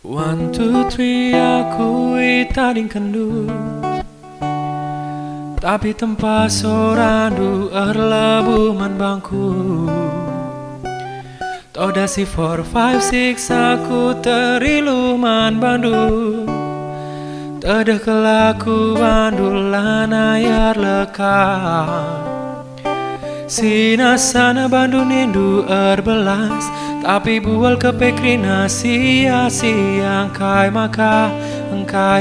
One, two, three, aku tading kendu tapi tempat sorandu erlebu man bangku. Toda si 4, 5, 6 aku terilu man bandu. Tedeh kelaku bandul lanayar lekat. Sina sana bandu nindu erbelas tapi bual kepekrina sia-sia engkai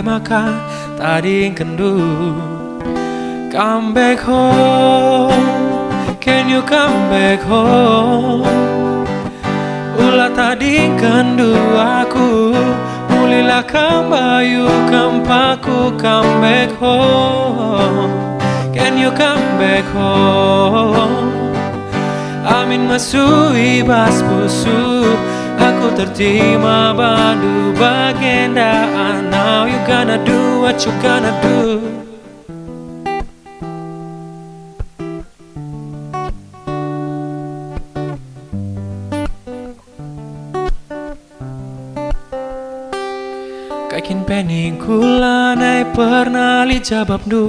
maka tading kendu. Come back home, can you come back home? Ulah tading kendu aku, mulilah kambayu kampaku. Come back home, can you come back home? Amin masui bas busu, aku tertima bandu bagendaan. Now you gonna do what you gonna do. Kakin pening kulanai pernah li jabab du.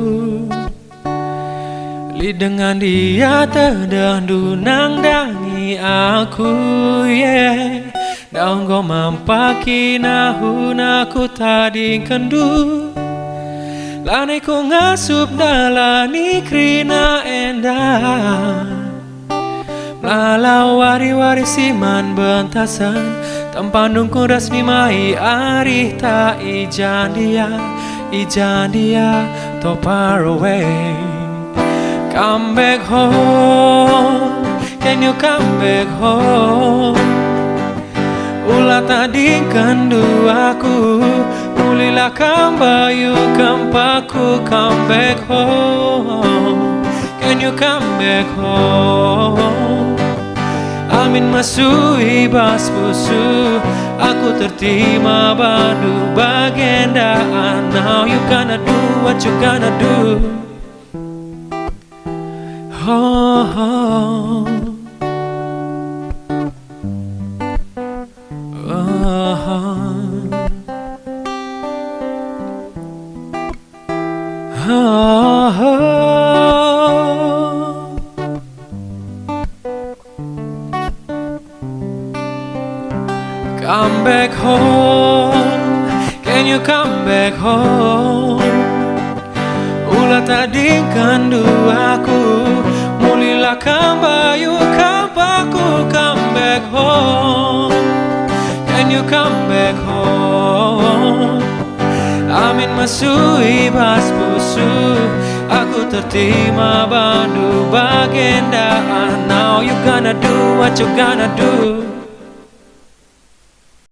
Li dengan dia terdandu nang dangi aku yeah. Daun go mampaki nahu naku tading kendu. Lanai ko ngasup dalani krina endah. Lalau wari-wari siman bentasan Tampandung kuras ni mai arih ta ijan dia to far away. Come back home, can you come back home? Ulah tading kendu aku, mulilah kambayu kampaku. Come back home, can you come back home? Amin masui bas busu, aku tertima bandu bagendaan. Now you gonna do what you gonna do. Oh, oh. Oh, come back home, can you come back home? Ulah tading kendu aku, mulilah kambayu kampaku. Come back home, can you come back home? Amin masui bas busu, aku tertima bandu bagendaan. Now you gonna do what you gonna do.